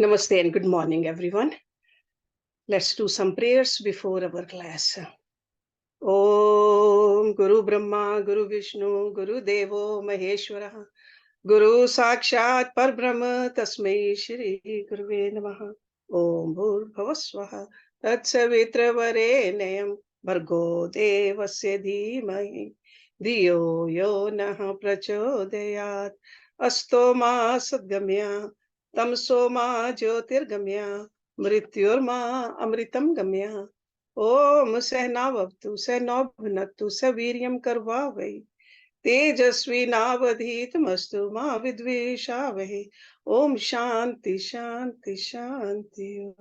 Namaste and good morning, everyone. Let's do some prayers before our class. Om Guru Brahma, Guru Vishnu, Guru Devo Maheshwara, Guru Sakshat Parbrahma, Tasmai Shri Guruve Namaha. Om Bhurбhavасваha, Tatsavitra Varenayam, Bhargo Devasya Dhimahi, Dhiyo Yo Nah Prachodayat, Asto Ma Sadgamya, Tamso Ma Jyotirgamya, Mrityurma Amritam Gamya. Om Sahnavavtu Sahnabhunatu Saviryam Karvavai तेजस्वी नावधीतमस्तु मा विद्वेषावहे ओम शांति शांति शांति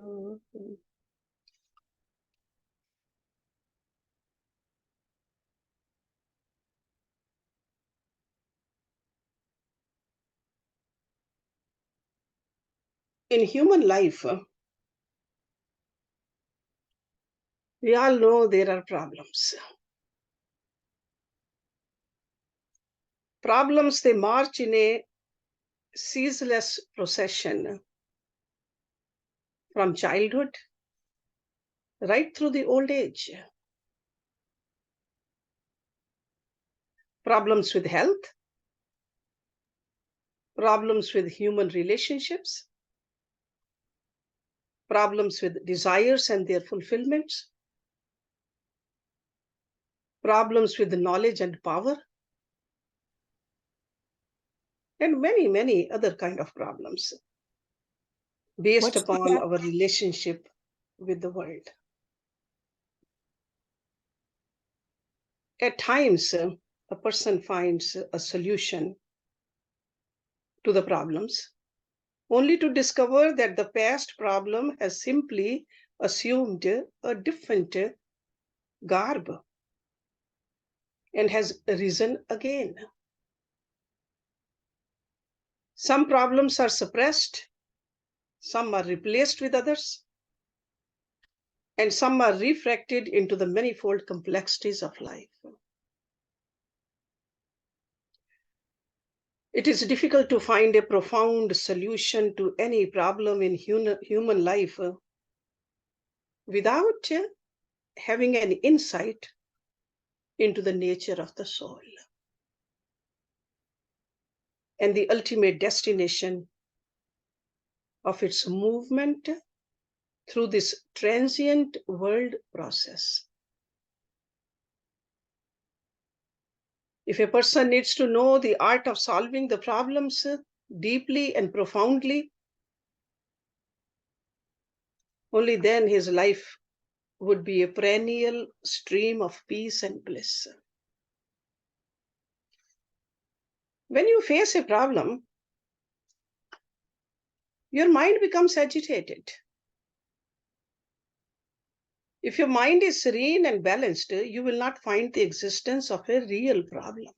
In human life, we all know there are problems. Problems, they march in a ceaseless procession from childhood right through the old age. Problems with health, problems with human relationships, problems with desires and their fulfillments, problems with knowledge and power, and many, many other kind of problems based upon our relationship with the world. At times, a person finds a solution to the problems, only to discover that the past problem has simply assumed a different garb and has arisen again. Some problems are suppressed, some are replaced with others, and some are refracted into the manifold complexities of life. It is difficult to find a profound solution to any problem in human life without having an insight into the nature of the soul and the ultimate destination of its movement through this transient world process. If a person needs to know the art of solving the problems deeply and profoundly, only then his life would be a perennial stream of peace and bliss. When you face a problem, your mind becomes agitated. If your mind is serene and balanced, you will not find the existence of a real problem.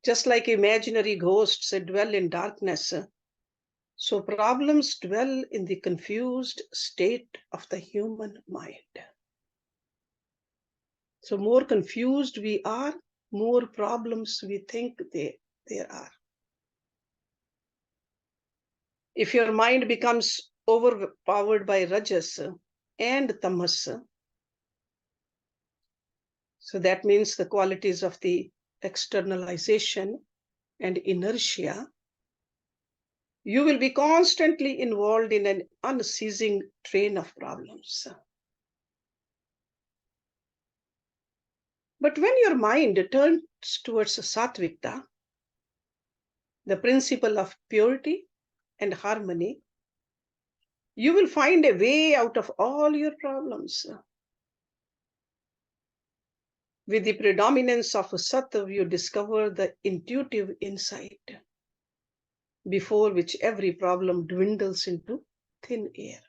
Just like imaginary ghosts dwell in darkness, so problems dwell in the confused state of the human mind. So more confused we are, more problems we think there are. If your mind becomes overpowered by rajas and tamas, so that means the qualities of the externalization and inertia, you will be constantly involved in an unceasing train of problems. But when your mind turns towards sattvika, the principle of purity and harmony, you will find a way out of all your problems. With the predominance of sattva, you discover the intuitive insight, before which every problem dwindles into thin air.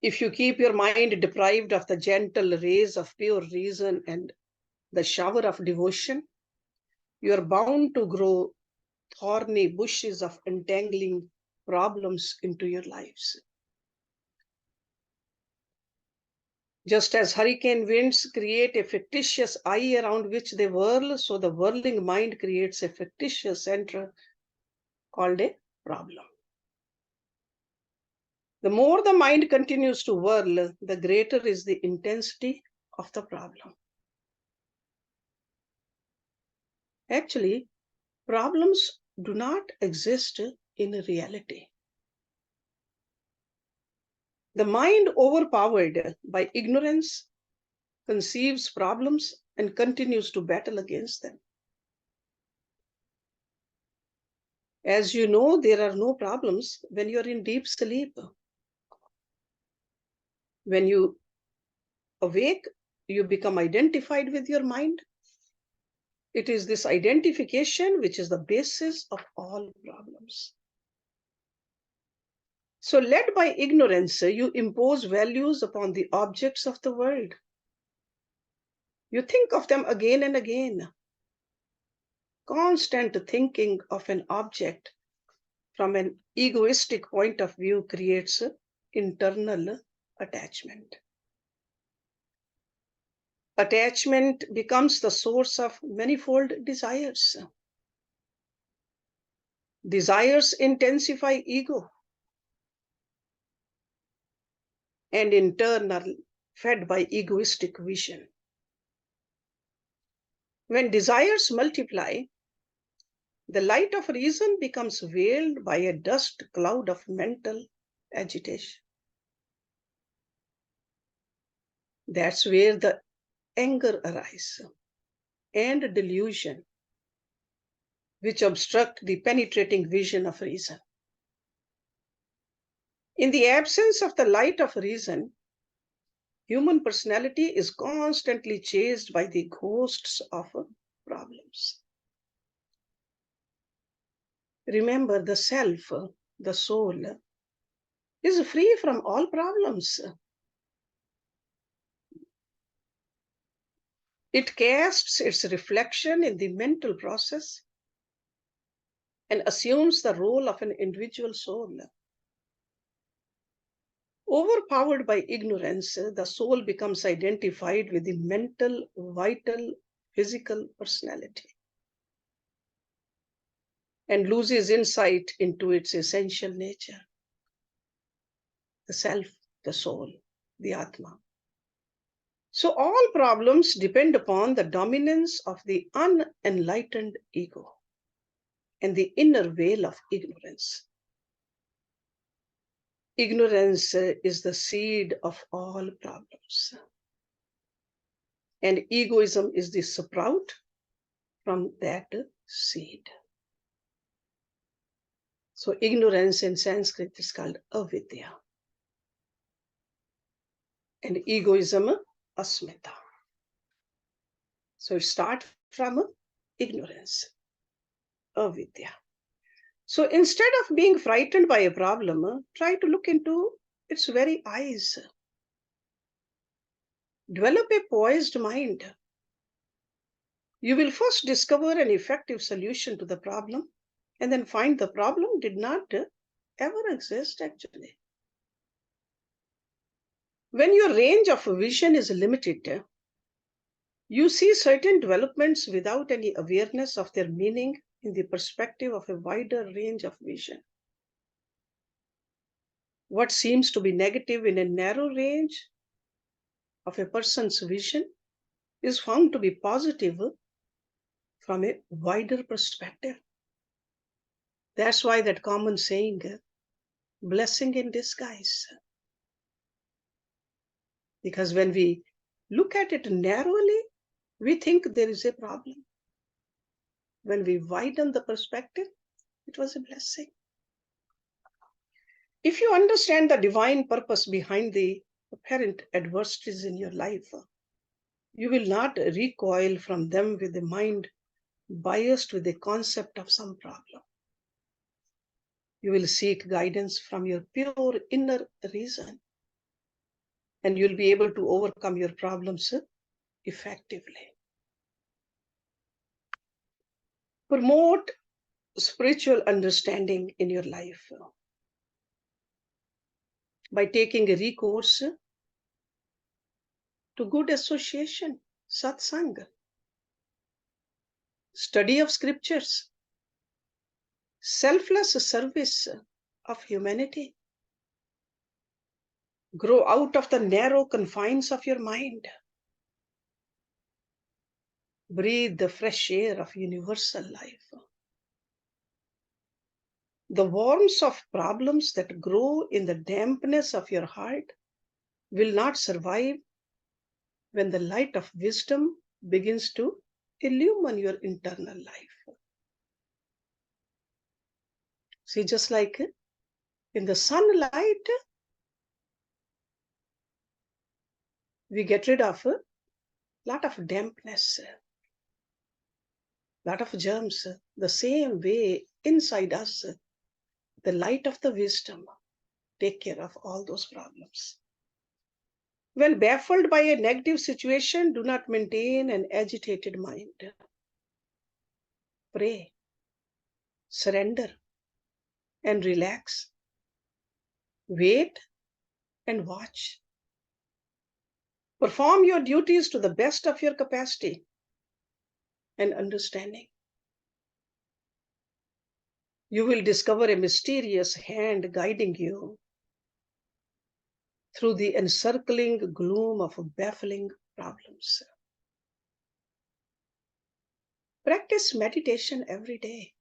If you keep your mind deprived of the gentle rays of pure reason and the shower of devotion, you are bound to grow thorny bushes of entangling problems into your lives. Just as hurricane winds create a fictitious eye around which they whirl, so the whirling mind creates a fictitious center called a problem. The more the mind continues to whirl, the greater is the intensity of the problem. Actually, problems do not exist in reality. The mind, overpowered by ignorance, conceives problems and continues to battle against them. As you know, there are no problems when you're in deep sleep. When you awake, you become identified with your mind. It is this identification which is the basis of all problems. So, led by ignorance, you impose values upon the objects of the world. You think of them again and again. Constant thinking of an object from an egoistic point of view creates internal attachment. Attachment becomes the source of manifold desires. Desires intensify ego, and in turn are fed by egoistic vision. When desires multiply, the light of reason becomes veiled by a dust cloud of mental agitation. That's where the anger arises and delusion, which obstruct the penetrating vision of reason. In the absence of the light of reason, human personality is constantly chased by the ghosts of problems. Remember, the self, the soul, is free from all problems. It casts its reflection in the mental process and assumes the role of an individual soul. Overpowered by ignorance, the soul becomes identified with the mental, vital, physical personality and loses insight into its essential nature, the self, the soul, the Atma. So all problems depend upon the dominance of the unenlightened ego and the inner veil of ignorance. Ignorance is the seed of all problems. And egoism is the sprout from that seed. So ignorance in Sanskrit is called avidya. And egoism, asmita. So it starts from ignorance, avidya. So instead of being frightened by a problem, try to look into its very eyes. Develop a poised mind. You will first discover an effective solution to the problem and then find the problem did not ever exist actually. When your range of vision is limited, you see certain developments without any awareness of their meaning in the perspective of a wider range of vision. What seems to be negative in a narrow range of a person's vision is found to be positive from a wider perspective. That's why that common saying, blessing in disguise. Because when we look at it narrowly, we think there is a problem. When we widen the perspective, it was a blessing. If you understand the divine purpose behind the apparent adversities in your life, you will not recoil from them with a mind biased with the concept of some problem. You will seek guidance from your pure inner reason, and you'll be able to overcome your problems effectively. Promote spiritual understanding in your life by taking a recourse to good association, satsang, study of scriptures, selfless service of humanity. Grow out of the narrow confines of your mind. Breathe the fresh air of universal life. The worms of problems that grow in the dampness of your heart will not survive when the light of wisdom begins to illumine your internal life. See, just like in the sunlight, we get rid of a lot of dampness, a lot of germs. The same way inside us, the light of the wisdom take care of all those problems. When baffled by a negative situation, do not maintain an agitated mind. Pray, surrender, and relax. Wait and watch. Perform your duties to the best of your capacity and understanding. You will discover a mysterious hand guiding you through the encircling gloom of baffling problems. Practice meditation every day.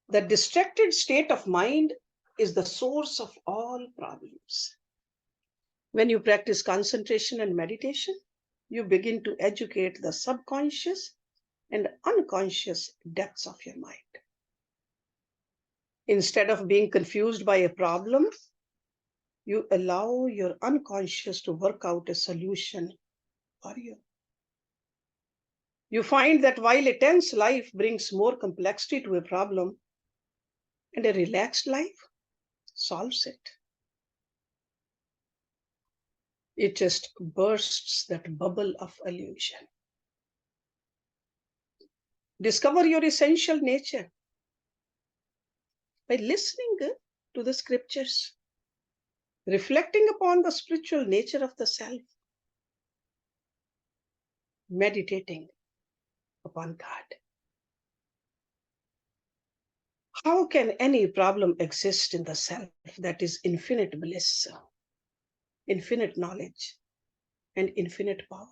The distracted state of mind is the source of all problems. When you practice concentration and meditation, you begin to educate the subconscious and unconscious depths of your mind. Instead of being confused by a problem, you allow your unconscious to work out a solution for you. You find that while a tense life brings more complexity to a problem, and a relaxed life solves it. It just bursts that bubble of illusion. Discover your essential nature by listening to the scriptures, reflecting upon the spiritual nature of the self, meditating upon God. How can any problem exist in the self that is infinite bliss, infinite knowledge, and infinite power?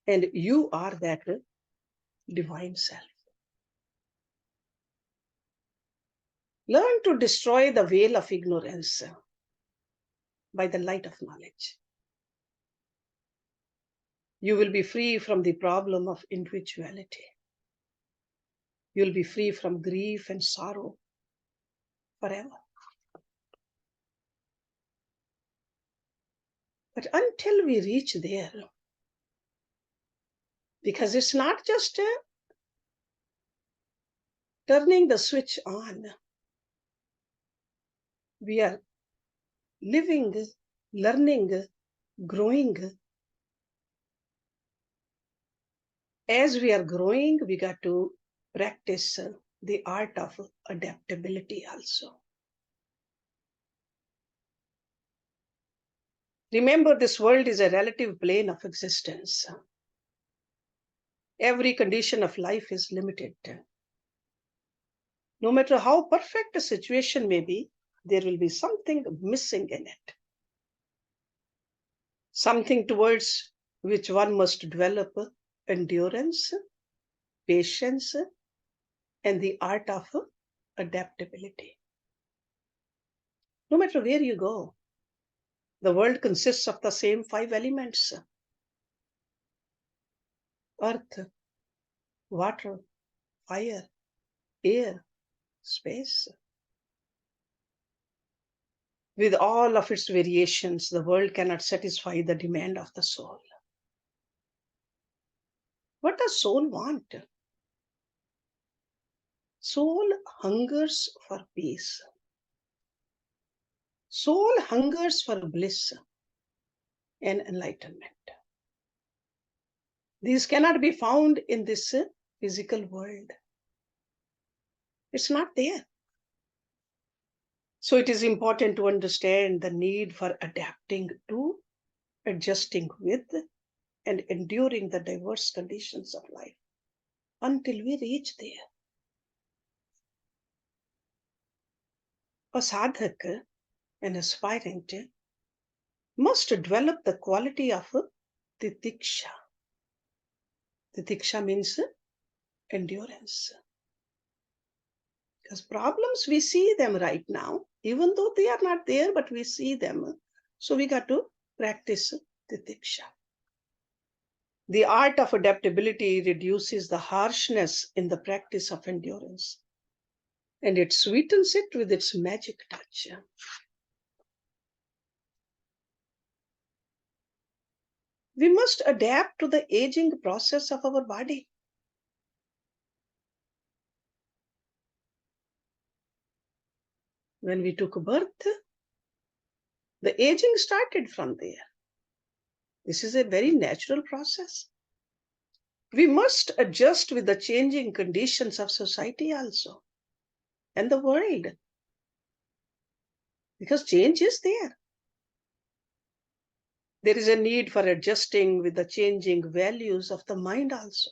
And you are that divine self. Learn to destroy the veil of ignorance by the light of knowledge. You will be free from the problem of individuality. You'll be free from grief and sorrow forever. But until we reach there, because it's not just turning the switch on, we are living, learning, growing. As we are growing, we got to practice the art of adaptability also. Remember, this world is a relative plane of existence. Every condition of life is limited. No matter how perfect a situation may be, there will be something missing in it. Something towards which one must develop endurance, patience, and the art of adaptability. No matter where you go, the world consists of the same 5 elements: earth, water, fire, air, space. With all of its variations, the world cannot satisfy the demand of the soul. What does soul want? Soul hungers for peace. Soul hungers for bliss and enlightenment. These cannot be found in this physical world. It's not there. So it is important to understand the need for adapting to, adjusting with, and enduring the diverse conditions of life until we reach there. A sadhaka, an aspirant, must develop the quality of titiksha. Titiksha means endurance. Because problems, we see them right now, even though they are not there, but we see them. So we got to practice titiksha. The art of adaptability reduces the harshness in the practice of endurance, and it sweetens it with its magic touch. We must adapt to the aging process of our body. When we took birth, the aging started from there. This is a very natural process. We must adjust with the changing conditions of society also and the world, because change is there. There is a need for adjusting with the changing values of the mind also.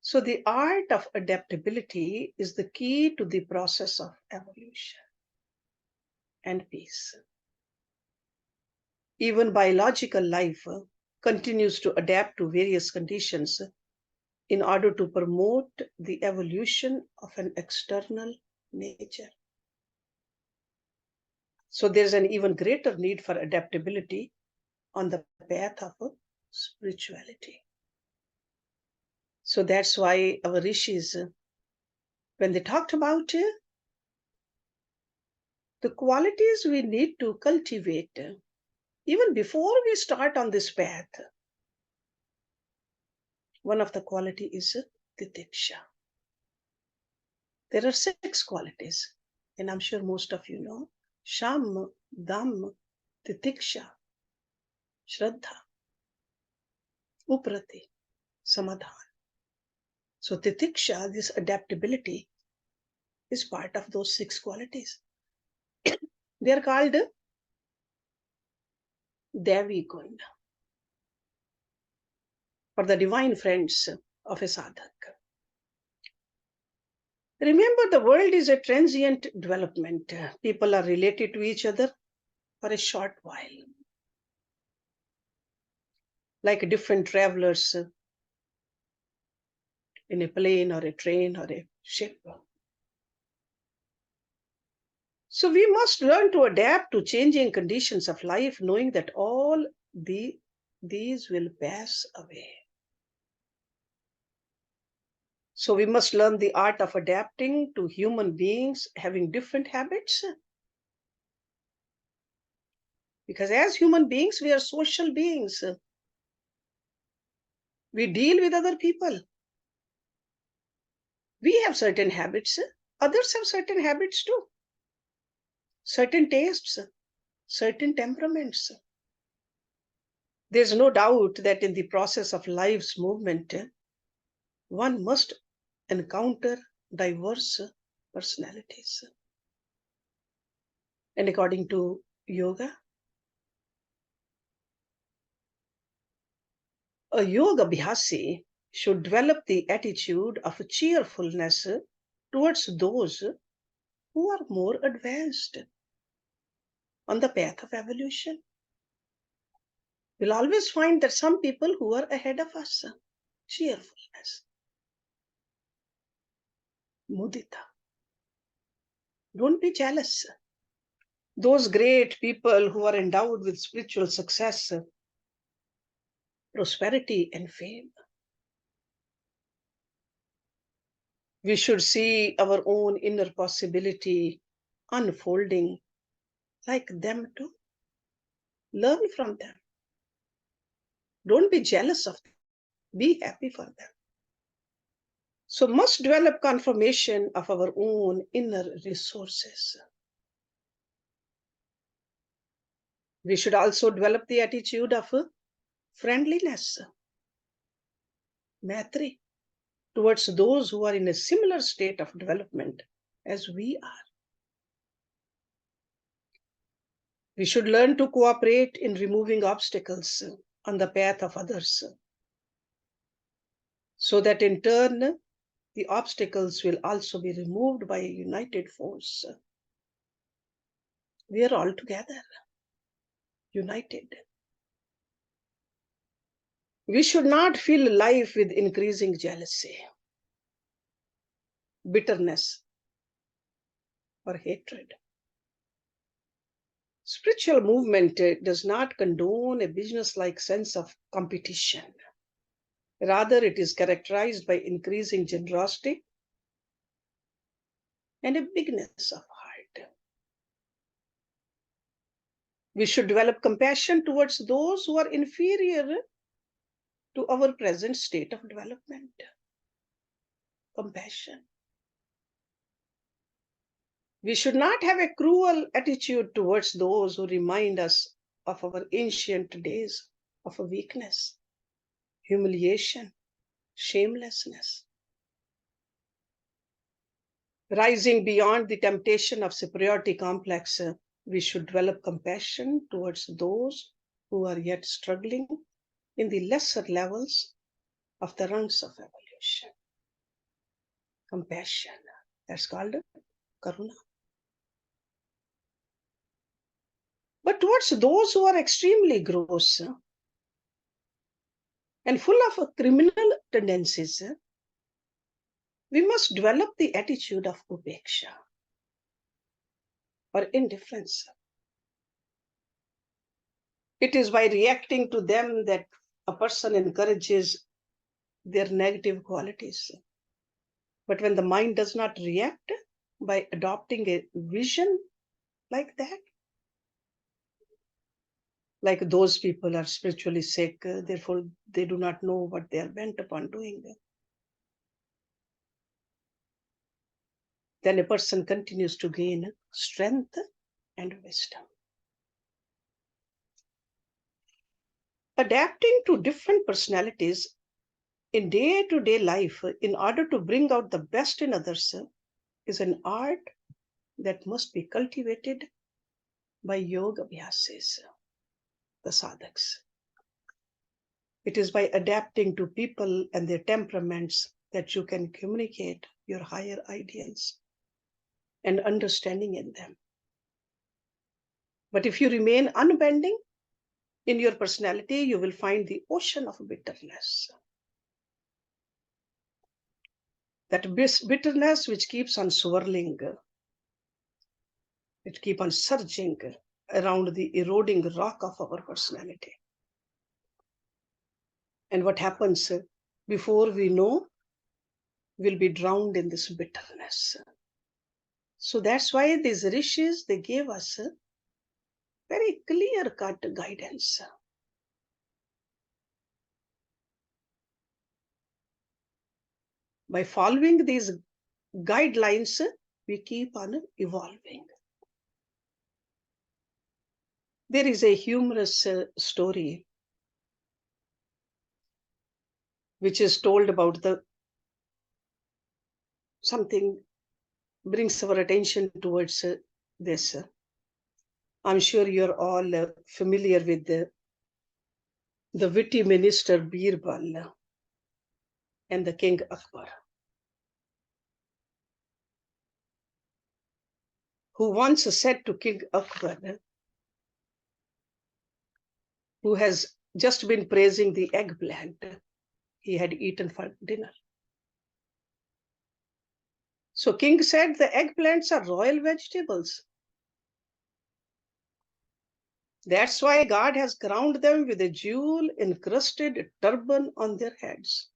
So the art of adaptability is the key to the process of evolution and peace. Even biological life continues to adapt to various conditions in order to promote the evolution of an external nature. So there's an even greater need for adaptability on the path of spirituality. So that's why our rishis, when they talked about the qualities we need to cultivate, even before we start on this path, one of the quality is titiksha. There are 6 qualities, and I'm sure most of you know: sham, dam, titiksha, shraddha, uprati, samadhan. So titiksha, this adaptability, is part of those 6 qualities. They are called Devi Gun, or the divine friends of a sadhak. Remember, the world is a transient development. People are related to each other for a short while, like different travelers in a plane or a train or a ship. So we must learn to adapt to changing conditions of life, knowing that all these will pass away. So we must learn the art of adapting to human beings having different habits. Because as human beings, we are social beings. We deal with other people. We have certain habits. Others have certain habits too. Certain tastes, certain temperaments. There's no doubt that in the process of life's movement, one must encounter diverse personalities. And according to yoga, a yoga abhyasi should develop the attitude of cheerfulness towards those who are more advanced on the path of evolution. We'll always find that some people who are ahead of us, cheerfulness, mudita. Don't be jealous. Those great people who are endowed with spiritual success, prosperity, and fame. We should see our own inner possibility unfolding like them too. Learn from them. Don't be jealous of them. Be happy for them. So must develop confirmation of our own inner resources. We should also develop the attitude of friendliness, maitri, towards those who are in a similar state of development as we are. We should learn to cooperate in removing obstacles on the path of others, so that in turn, the obstacles will also be removed by a united force. We are all together, united. We should not fill life with increasing jealousy, bitterness, or hatred. Spiritual movement does not condone a business-like sense of competition. Rather, it is characterized by increasing generosity and a bigness of heart. We should develop compassion towards those who are inferior to our present state of development. Compassion. We should not have a cruel attitude towards those who remind us of our ancient days of weakness, humiliation, shamelessness. Rising beyond the temptation of superiority complex, we should develop compassion towards those who are yet struggling in the lesser levels of the rungs of evolution. Compassion, that's called karuna. But towards those who are extremely gross and full of criminal tendencies, we must develop the attitude of upeksha, or indifference. It is by reacting to them that a person encourages their negative qualities. But when the mind does not react by adopting a vision like that, like those people are spiritually sick, therefore they do not know what they are bent upon doing, then a person continues to gain strength and wisdom. Adapting to different personalities in day-to-day life in order to bring out the best in others is an art that must be cultivated by yoga abhyasis, the sadhaks. It is by adapting to people and their temperaments that you can communicate your higher ideals and understanding in them. But if you remain unbending in your personality, you will find the ocean of bitterness. That bitterness which keeps on swirling, it keeps on surging around the eroding rock of our personality. And what happens before we know, we'll be drowned in this bitterness. So that's why these rishis, they gave us very clear-cut guidance. By following these guidelines, we keep on evolving. There is a humorous story which is told about something brings our attention towards this. I'm sure you're all familiar with the witty minister Birbal and the King Akbar, who once said to King Akbar, who has just been praising the eggplant he had eaten for dinner. So King said, the eggplants are royal vegetables. That's why God has crowned them with a jewel-encrusted turban on their heads.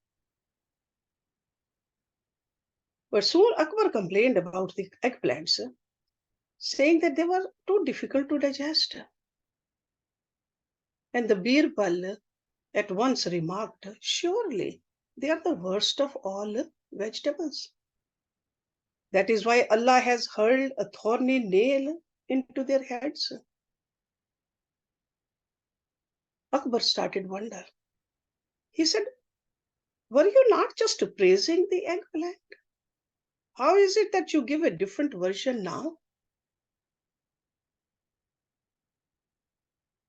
But soon Akbar complained about the eggplants, saying that they were too difficult to digest. And the Birbal at once remarked, surely they are the worst of all vegetables. That is why Allah has hurled a thorny nail into their heads. Akbar started wonder. He said, were you not just praising the eggplant? How is it that you give a different version now?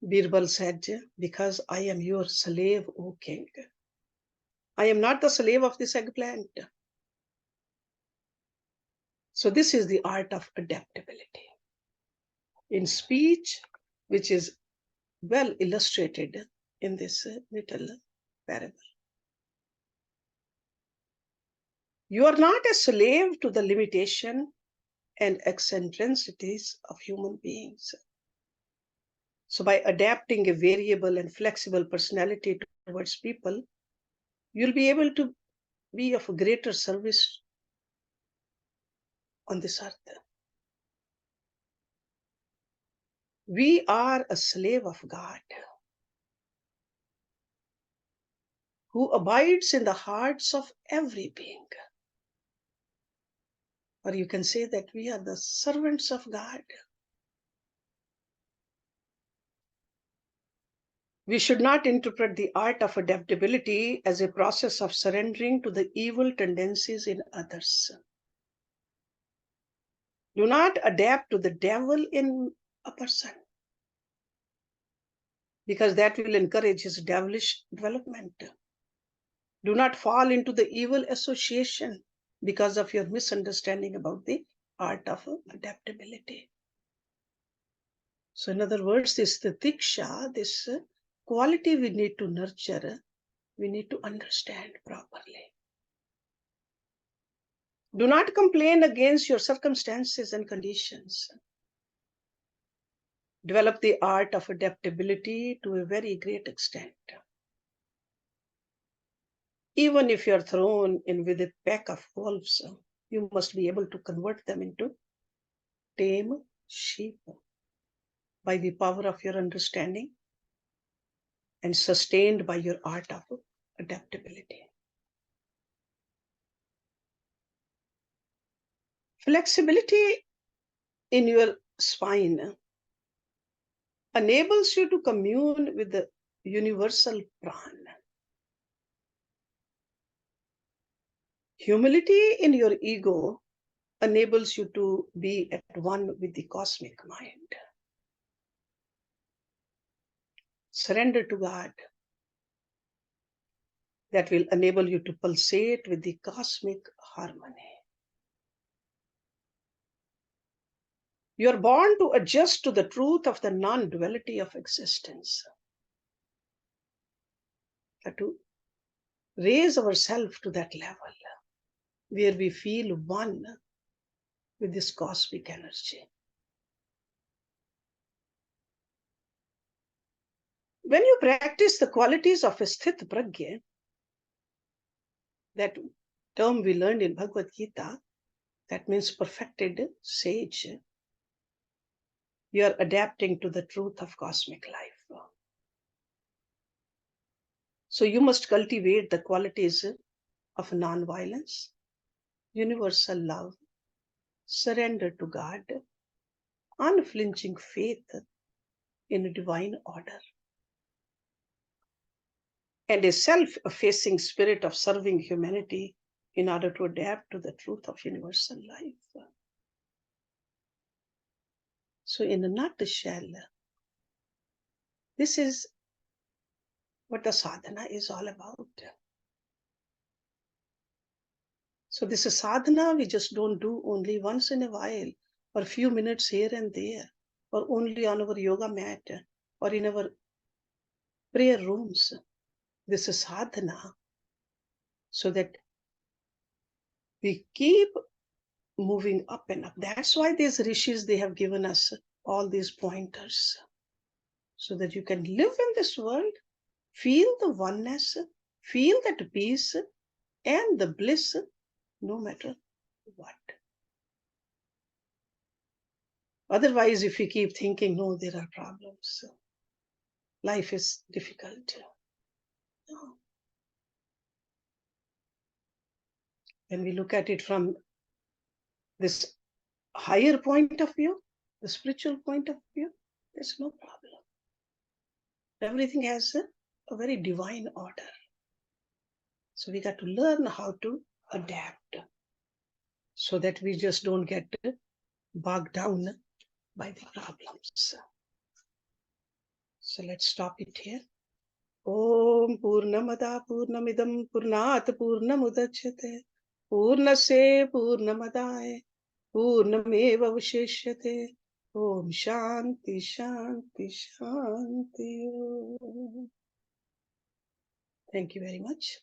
Birbal said, because I am your slave, O king. I am not the slave of this eggplant. So this is the art of adaptability. In speech, which is well illustrated in this little parable. You are not a slave to the limitation and eccentricities of human beings. So by adapting a variable and flexible personality towards people, you'll be able to be of greater service on this earth. We are a slave of God who abides in the hearts of every being. Or you can say that we are the servants of God. We should not interpret the art of adaptability as a process of surrendering to the evil tendencies in others. Do not adapt to the devil in a person, because that will encourage his devilish development. Do not fall into the evil association because of your misunderstanding about the art of adaptability. So in other words, this titiksha, this quality we need to nurture, we need to understand properly. Do not complain against your circumstances and conditions. Develop the art of adaptability to a very great extent. Even if you're thrown in with a pack of wolves, you must be able to convert them into tame sheep by the power of your understanding and sustained by your art of adaptability. Flexibility in your spine enables you to commune with the universal prana. Humility in your ego enables you to be at one with the cosmic mind. Surrender to God. That will enable you to pulsate with the cosmic harmony. You are born to adjust to the truth of the non-duality of existence. To raise ourselves to that level where we feel one with this cosmic energy. When you practice the qualities of a sthit pragya, that term we learned in Bhagavad Gita, that means perfected sage, you are adapting to the truth of cosmic life. So you must cultivate the qualities of non-violence, universal love, surrender to God, unflinching faith in a divine order, and a self-effacing spirit of serving humanity in order to adapt to the truth of universal life. So in a nutshell, this is what the sadhana is all about. So this is sadhana we just don't do only once in a while, or a few minutes here and there, or only on our yoga mat, or in our prayer rooms. This is sadhana so that we keep moving up and up. That's why these rishis, they have given us all these pointers, so that you can live in this world, feel the oneness, feel that peace and the bliss, no matter what. Otherwise, if we keep thinking, no, there are problems, life is difficult. No. When we look at it from this higher point of view, the spiritual point of view, there's no problem. Everything has a very divine order. So we got to learn how to adapt so that we just don't get bogged down by the problems. So let's stop it here. Om Purnamada Purnamidam Purnat Purnamudachyate Purnasya Purnamadaya Purnameva Vashishyate. Om Shanti Shanti Shanti. Thank you very much.